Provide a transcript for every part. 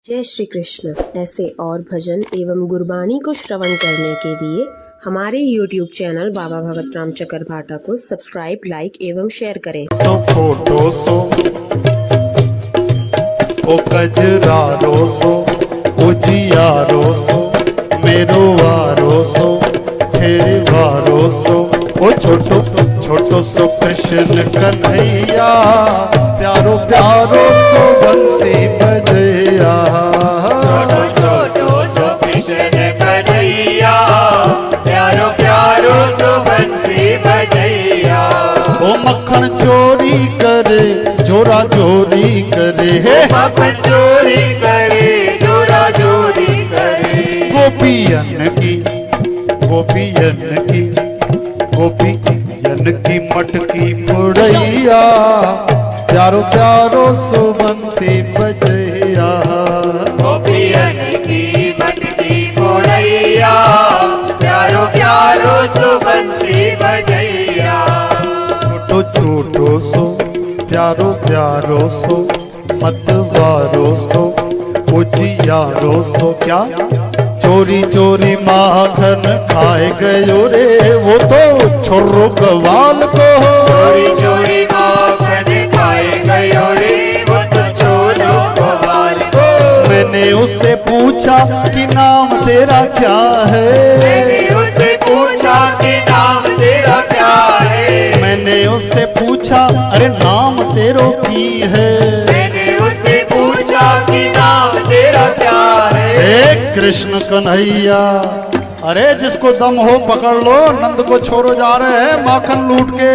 जय श्री कृष्ण। ऐसे और भजन एवं गुरबाणी को श्रवण करने के लिए हमारे YouTube चैनल बाबा भगत राम चकरभाटा को सब्सक्राइब, लाइक एवं शेयर करें। तो फोटो सो ओ कजरा रोसो ओ जिया रोसो मेरो वारो सो तेरे वारो सो ओ छोटो छोटो सो कृष्ण कन्हैया प्यारो प्यारो सो बंसी बजैया। छोटो छोटो सो कृष्ण कन्हैया प्यारो प्यारो सो बंसी बजैया। ओ मक्खन चोरी करे जोरा जोरी करे है, मक्खन चोरी करे जोरा जोरी करे। गोपियन की मटकी पुड़ैया प्यारो प्यारो सो बंसी बजैया। गोपियन की मटकी फोड़ैया प्यारो प्यारो सो बंसी बजैया। छोटो छोटो सो प्यारो प्यारो सो मतवारो सो उजियारो सो क्या चोरी चोरी माखन खाए गयो रे वो तो छोरो गवाल को। चोरी चोरी माखन खाए गयो रे वो तो छोरो गवाल को। मैंने उससे पूछा कि नाम तेरा क्या है, मैंने उससे पूछा कि नाम तेरा क्या है। मैंने उससे पूछा अरे नाम तेरो की है, मैंने उससे पूछा कि नाम तेरा क्या है। हे कृष्ण कन्हैया अरे जिसको दम हो पकड़ लो, नंद को छोड़ो जा रहे हैं माखन लूट के।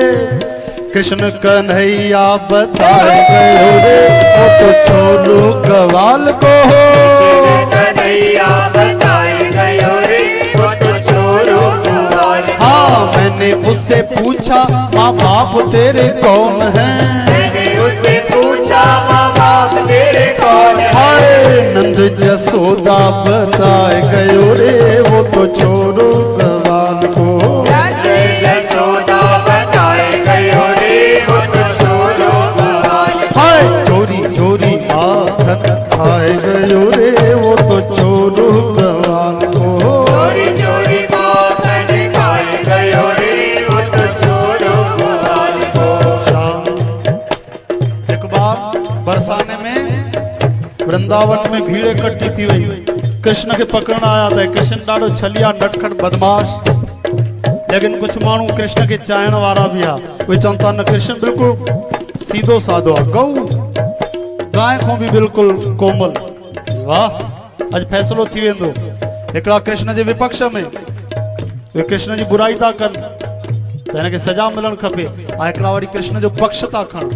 कृष्ण कन्हैया बताए गयो रे वो तो छोरू गवाल को। कृष्ण कन्हैया बताए गयो रे वो तो छोरो गवाल को। हाँ मैंने उससे पूछा माँ बाप तेरे कौन हैं, मैंने उससे पूछा माँ बाप तेरे कौन है। हाय नंद जसोदा बताए गयो रे वो तो छोरू गवाल को। नंद यशोदा बताए गयो रे वो तो छोरो गवाल को। हाय चोरी चोरी माखन खाए गयो रे वो तो छोरू गवाल को। चोरी चोरी माखन खाए गयो रे वो तो छोरो गवाल को। शाम एक बार बरसाने में वृंदावन में भीड़ इकट्ठी थी वही कृष्ण के पकड़ना आया था। कृष्ण डाडो छलिया नटखट बदमाश, लेकिन कुछ मानू कृष्ण के चाहण वारा भी आ वे चवता न कृष्ण बिल्कुल सीधो साधो गौ गाय को भी बिल्कुल कोमल। वाह अज फैसलो थी वेंदो। हिकड़ा कृष्ण जे विपक्ष में वे कृष्ण जी बुराई था कन त हिनखे सजा मिलण खपे, आ हिकड़ा वरी कृष्ण जो पक्ष था खण।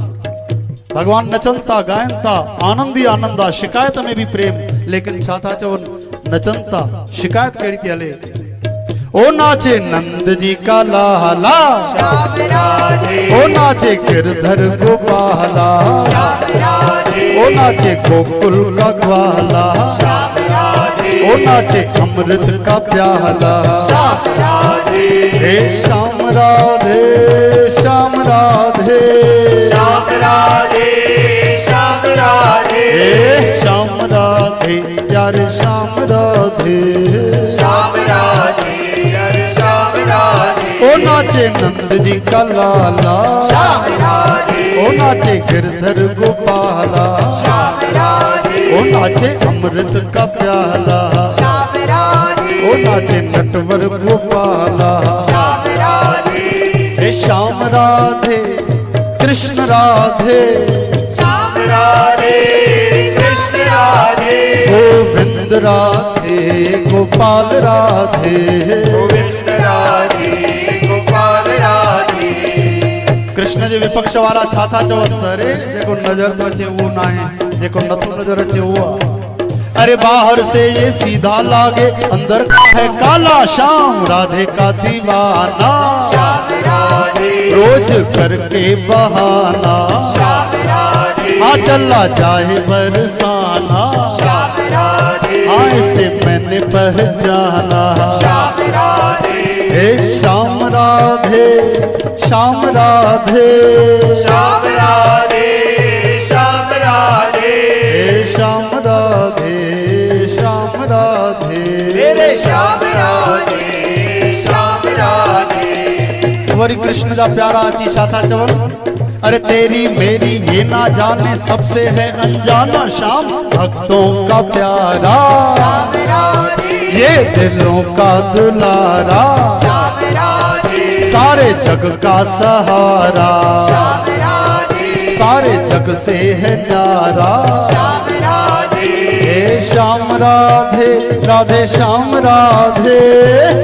भगवान नचन था गायन था आनंद ही आनंद आ, शिकायत में भी प्रेम, लेकिन छा था चवन नचन था शिकायत कड़ी थी हले। ओ नाचे नंद जी का लाला श्याम राधे ओ नाचे गिरधर गोपाला, श्याम राधे ओ नाचे गोकुल का ग्वाला, श्याम राधे ओ नाचे अमृत का प्याला। श्याम राधे हे श्याम राधे श्याम राधे श्याम राधे श्याम राधे हे श्याम राधे प्यारे श्याम राधे। श्याम राधे अरे श्याम राधे ओ नाचे नंद जी का लाला, श्याम राधे ओ नाचे गिरधर गोपाला, श्याम राधे ओ नाचे अमृत का प्याला, श्याम राधे ओ नाचे नटवर गोपाला। श्याम राधे हे श्याम राधे कृष्ण राधे श्याम राधे कृष्ण राधे गोविंद राधे गोपाल राधे। गोविंद राधे गोपाल राधे। कृष्ण जे विपक्ष वाला छा था चवनि अरे जेको नजर तो अचे वो ना है, जेको नथो नजर अचे वो आ। अरे बाहर से ये सीधा लागे अंदर का है काला, श्याम राधे का दीवाना श्याम राधे रोज करके बहाना, श्याम राधे आ चला जाए बरसाना, श्याम राधे हाँ इसे मैंने पहचाना। श्याम राधे हे श्याम राधे श्याम राधे श्याम राधे श्याम राधे हे श्याम राधे वरी कृष्ण जा प्यारा अची छा था चवन, अरे तेरी मेरी ये ना जाने सबसे है अनजाना श्याम भक्तों का प्यारा, श्याम राधे ये दिलों का दुलारा, श्याम राधे सारे जग का सहारा, श्याम राधे सारे जग से है न्यारा। श्याम राधे हे श्याम राधे राधे श्याम राधे,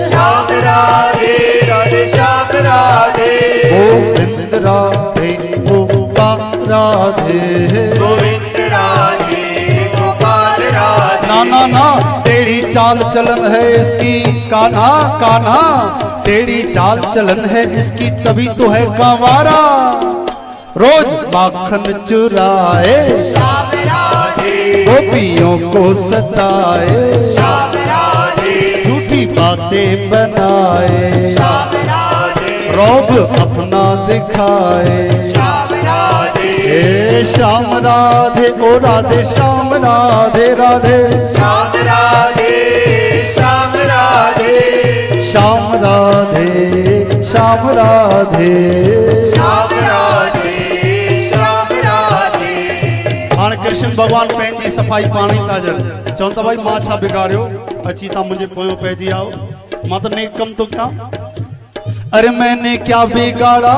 श्याम राधे राधे श्याम राधे गोविंद राधे गोपाल राधे, गोविंद राधे गोपाल राधे। ना ना ना टेढ़ी चाल चलन है इसकी कान्हा कान्हा, टेढ़ी चाल चलन है इसकी तभी तो है कांवारा, रोज माखन चुराए श्याम राधे गोपियों को सताए, श्याम राधे झूठी बातें बनाए, श्याम राधे रौब अपना दिखाए। श्याम राधे हे श्याम राधे ओ राधे श्याम राधे राधे, श्याम राधे श्याम राधे श्याम राधे श्याम राधे। श्याम राधे श्याम राधे। हाणे कृष्ण भगवान पंहिंजी सफ़ाई पाण ई था ॼण, चवनि था भाई मां छा बिगाड़ियो, अची तव्हां मुंहिंजे पोयों पइजी आओ, मां त नेक कम थो कयां। अरे मैंने क्या बिगाड़ा,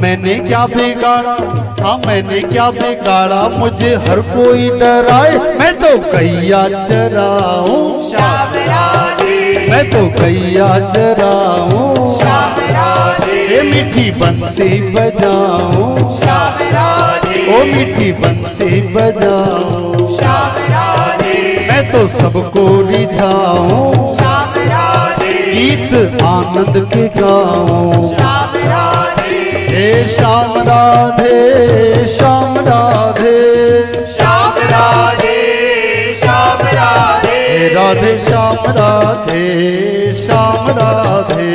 मैंने क्या बिगाड़ा, हाँ मैंने क्या बिगाड़ा, मुझे हर कोई डराए, मैं तो गैया चराऊं, श्याम राधे मैं तो गैया चराऊं, श्याम राधे ये मीठी बंसी बजाऊं, श्याम राधे ओ मीठी बंसी बजाऊं, श्याम राधे मैं तो सबको रिझाऊं, श्याम राधे गीत आनंद के गाऊं। श्याम राधे हे श्याम राधे श्याम राधे, श्याम राधे श्याम राधे हे राधे श्याम राधे श्याम राधे।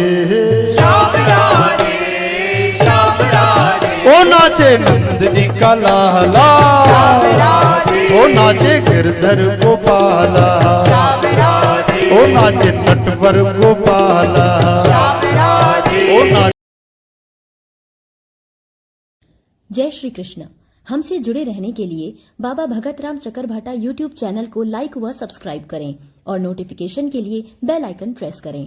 श्याम राधे श्याम राधे ओ नाचे नंद जी का लाला, ओ नाचे गिरधर गोपाला, श्याम राधे ओ नाचे नटवर गोपाला, श्याम राधे ओ नाचे। जय श्री कृष्ण। हमसे जुड़े रहने के लिए बाबा भगत राम चकरभाटा यूट्यूब चैनल को लाइक व सब्सक्राइब करें और नोटिफिकेशन के लिए बेल आइकन प्रेस करें।